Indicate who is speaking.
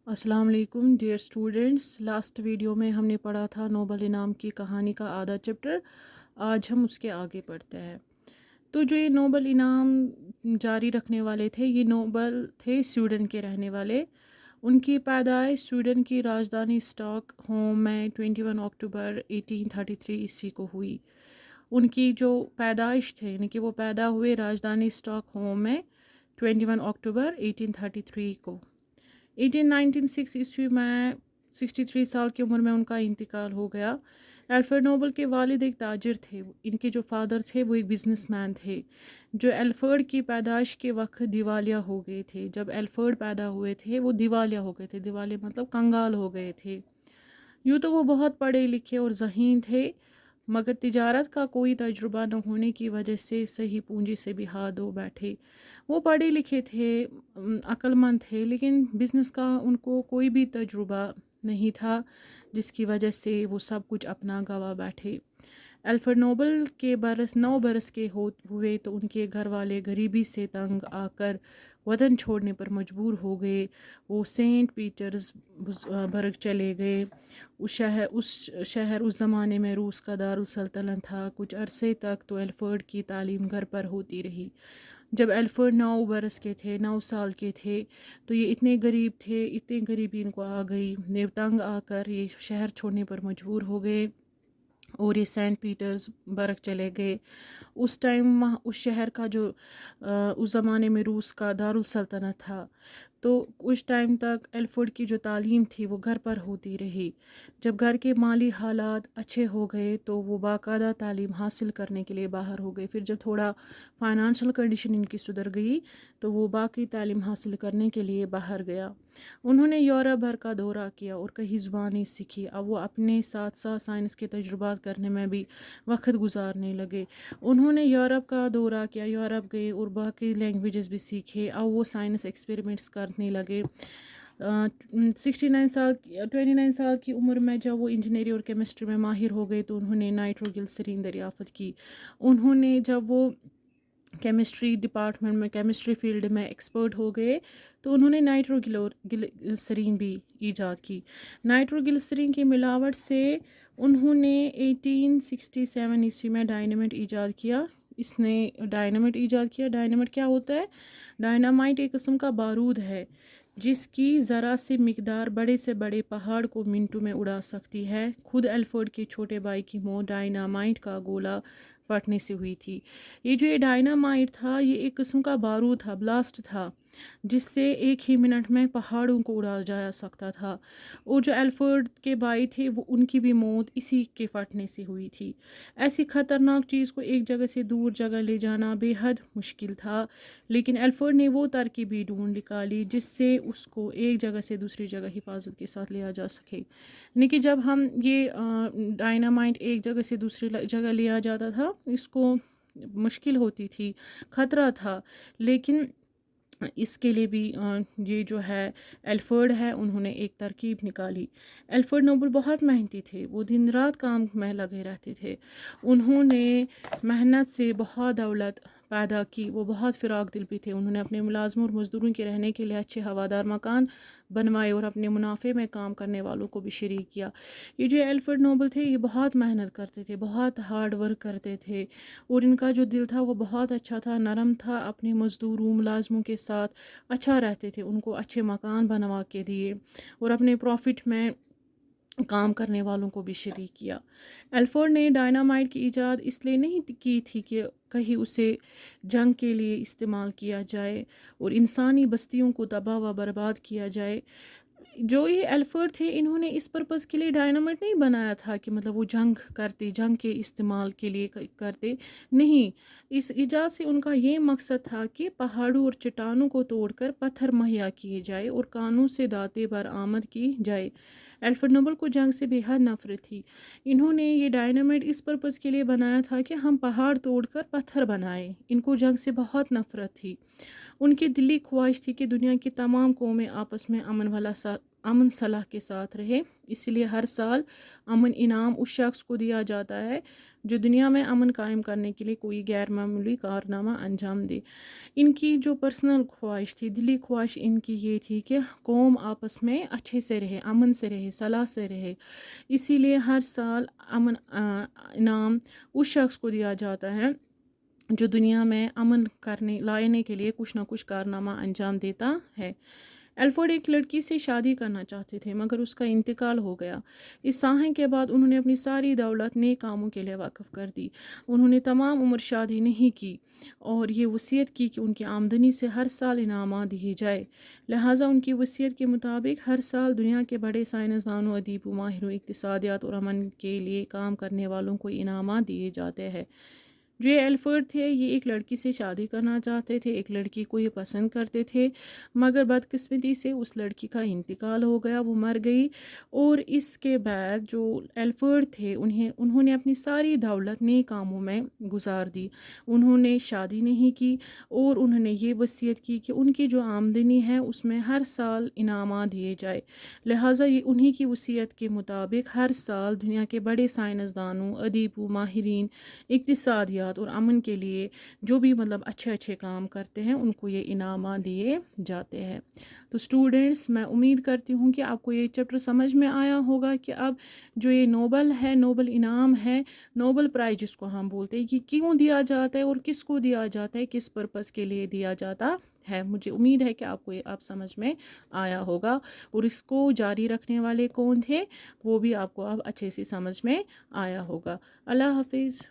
Speaker 1: अस्सलाम वालेकुम dear students. Last video में हमने पढ़ा था नोबल इनाम की कहानी का आधा चैप्टर। आज हम उसके आगे पढ़ते हैं। तो जो ये नोबल इनाम जारी रखने वाले थे, ये नोबल थे स्वीडन के रहने वाले। उनकी पैदाइश स्वीडन की राजधानी स्टॉकहोम में 21 अक्टूबर 1833 ईस्वी को हुई। उनकी जो पैदाइश थे यानी कि वो पैदा हुए राजधानी स्टॉकहोम में 21 अक्टूबर 1833 को। 1896 ईस्वी में 63 साल की उम्र में उनका इंतकाल हो गया। एल्फ्रेड नोबल के वालिद एक ताजिर थे। इनके जो फादर थे वो एक बिजनेसमैन थे, जो एल्फ्रेड की पैदाइश के वक्त दिवालिया हो गए थे। जब एल्फ्रेड पैदा हुए थे वो दिवालिया हो गए थे। दिवालिया मतलब कंगाल हो गए थे। यूँ तो वो बहुत पढ़े लिखे और ज़हीन थे, मगर तिजारत का कोई तजुर्बा न होने की वजह से सही पूंजी से भी हाथ धो बैठे। वो पढ़े लिखे थे, अक्लमंद थे, लेकिन बिज़नेस का उनको कोई भी तजुर्बा नहीं था, जिसकी वजह से वो सब कुछ अपना गवा बैठे। अल्फ्रेड नोबल के 9 बरस के हुए तो उनके घर वाले गरीबी से तंग आकर वतन छोड़ने पर मजबूर हो गए। वो सेंट पीटर्सबर्ग चले गए। उस शहर उस ज़माने में रूस का दारुल सल्तनत था। कुछ अरसे तक तो एल्फ्रेड की तालीम घर पर होती रही। जब एल्फ्रेड 9 बरस के थे, 9 साल के थे, तो ये इतने गरीब थे, इतनी गरीबी इनको आ गई, तंग आकर ये शहर छोड़ने पर मजबूर हो गए और ये सेंट पीटर्सबर्ग चले गए। उस टाइम वहाँ उस शहर का जो उस ज़माने में रूस का दारुल सल्तनत था, तो उस टाइम तक एल्फ्रेड की जो तालीम थी वो घर पर होती रही। जब घर के माली हालात अच्छे हो गए तो वो बाकायदा तालीम हासिल करने के लिए बाहर हो गए। फिर जब थोड़ा फाइनेंशियल कंडीशन इनकी सुधर गई तो वो बाकी तालीम हासिल करने के लिए बाहर गया। उन्होंने यूरोप भर का दौरा किया और कई ज़ुबानें सीखी। अब वो अपने साथ साथ साइंस के तजुर्बात करने में भी वक्त गुजारने लगे। उन्होंने यूरोप का दौरा किया, यूरोप गए और बाकी लैंग्वेजेस भी सीखे। अब वो साइंस एक्सपेरिमेंट्स करने लगे। 29 साल की उम्र में जब वो इंजीनियरिंग और केमिस्ट्री में माहिर हो गए तो उन्होंने नाइट्रोग्लिसरीन दरियाफ़त की। उन्होंने जब वो केमिस्ट्री डिपार्टमेंट में केमिस्ट्री फील्ड में एक्सपर्ट हो गए तो उन्होंने नाइट्रोग्लिसरीन भी ईजाद की। नाइट्रोग्लिसरीन की मिलावट से उन्होंने 1867 ईस्वी में डायनामाइट ईजाद किया। इसने डायनामाइट ईजाद किया। डायनामाइट क्या होता है? डायनामाइट एक किस्म का बारूद है जिसकी ज़रा सी मिकदार बड़े से बड़े पहाड़ को मिनटों में उड़ा सकती है। खुद एल्फ्रेड के छोटे भाई की मौत डायनामाइट का गोला फटने से हुई थी। ये डायनामाइट था, ये एक किस्म का बारूद था, ब्लास्ट था, जिससे एक ही मिनट में पहाड़ों को उड़ा जा सकता था। और जो एल्फ्रेड के भाई थे वो उनकी भी मौत इसी के फटने से हुई थी। ऐसी ख़तरनाक चीज़ को एक जगह से दूर जगह ले जाना बेहद मुश्किल था, लेकिन एल्फ्रेड ने वो तरकीबी ढूंढ निकाली जिससे उसको एक जगह से दूसरी जगह हिफाजत के साथ लिया जा सके। यानी कि जब हम ये डायनामाइट एक जगह से दूसरी जगह लिया जाता था, इसको मुश्किल होती थी, ख़तरा था, लेकिन इसके लिए भी ये जो है एल्फ्रेड है उन्होंने एक तरकीब निकाली। एल्फ्रेड नोबल बहुत मेहनती थे, वो दिन रात काम में लगे रहते थे। उन्होंने मेहनत से बहुत दौलत पैदा की। वो बहुत फ़िराक दिल भी थे। उन्होंने अपने मुलाजमों और मज़दूरों के रहने के लिए अच्छे हवादार मकान बनवाए और अपने मुनाफे में काम करने वालों को भी शरीक किया। ये जो एल्फ्रेड नोबल थे ये बहुत मेहनत करते थे, बहुत हार्ड वर्क करते थे और इनका जो दिल था वो बहुत अच्छा था, नरम था। अपने मज़दूरों मुलाजमों के साथ अच्छा रहते थे, उनको अच्छे मकान बनवा के दिए और अपने प्रॉफिट में काम करने वालों को भी शरीक किया। एल्फ्रेड ने डायनामाइट की इजाद इसलिए नहीं की थी कि कहीं उसे जंग के लिए इस्तेमाल किया जाए और इंसानी बस्तियों को तबाह व बर्बाद किया जाए। जो ये एल्फ्रेड थे इन्होंने इस पर्पज़ के लिए डायनामाइट नहीं बनाया था कि मतलब वो जंग के इस्तेमाल के लिए करते नहीं। इस इजाज़ से उनका ये मकसद था कि पहाड़ों और चट्टानों को तोड़कर पत्थर मुहैया किए जाए और कानून से दाते बरामद की जाए। एल्फ्रेड नोबल को जंग से बेहद नफरत थी। इन्होंने ये डायनामाइट इस पर्पज़ के लिए बनाया था कि हम पहाड़ तोड़कर पत्थर बनाए। इनको जंग से बहुत नफरत थी। उनकी दिली ख्वाहिश थी कि दुनिया की तमाम कौमें आपस में अमन भला अमन सलाह के साथ रहे। इसलिए हर साल अमन इनाम उस शख्स को दिया जाता है जो दुनिया में अमन कायम करने के लिए कोई गैर मामूली कारनामा अंजाम दे। इनकी जो पर्सनल ख्वाहिश थी, दिली ख्वाहिश इनकी ये थी कि कौम आपस में अच्छे से रहे, अमन से रहे, सलाह से रहे। इसीलिए हर साल अमन इनाम उस शख्स को दिया जाता है जो दुनिया में अमन करने लाने के लिए कुछ ना कुछ कारनामा अंजाम देता है। एल्फोर्ड एक लड़की से शादी करना चाहते थे मगर उसका इंतकाल हो गया। इस साहे के बाद उन्होंने अपनी सारी दौलत नेक कामों के लिए वक्फ कर दी। उन्होंने तमाम उम्र शादी नहीं की और ये वसीयत की कि उनकी आमदनी से हर साल इनामात दिए जाए। लिहाजा उनकी वसीयत के मुताबिक हर साल दुनिया के बड़े साइंसदानों, अदीबों, माहिरों, इक्तिसादियात और अमन के लिए काम करने वालों को इनामात दिए जाते हैं। जो ये एल्फर्ड थे, ये एक लड़की से शादी करना चाहते थे, एक लड़की को ये पसंद करते थे, मगर बदकिस्मती से उस लड़की का इंतकाल हो गया, वो मर गई। और इसके बाद जो एल्फर्ड थे उन्होंने अपनी सारी दौलत नेक कामों में गुजार दी। उन्होंने शादी नहीं की और उन्होंने ये वसीयत की कि उनकी जो आमदनी है उसमें हर साल इनामात दिए जाए। लिहाजा ये उन्हीं की वसीयत के मुताबिक हर साल दुनिया के बड़े साइंसदानों, अदीबों, माहिरीन, इक्तिसादियात और अमन के लिए जो भी मतलब अच्छे अच्छे काम करते हैं उनको ये इनामात दिए जाते हैं। तो स्टूडेंट्स, मैं उम्मीद करती हूँ कि आपको ये चैप्टर समझ में आया होगा कि अब जो ये नोबल है, नोबल इनाम है, नोबल प्राइज जिसको हम बोलते हैं, कि क्यों दिया जाता है और किसको दिया जाता है, किस पर्पस के लिए दिया जाता है। मुझे उम्मीद है कि आपको ये आप समझ में आया होगा और इसको जारी रखने वाले कौन थे वो भी आपको अब अच्छे से समझ में आया होगा। अल्लाह हाफिज़।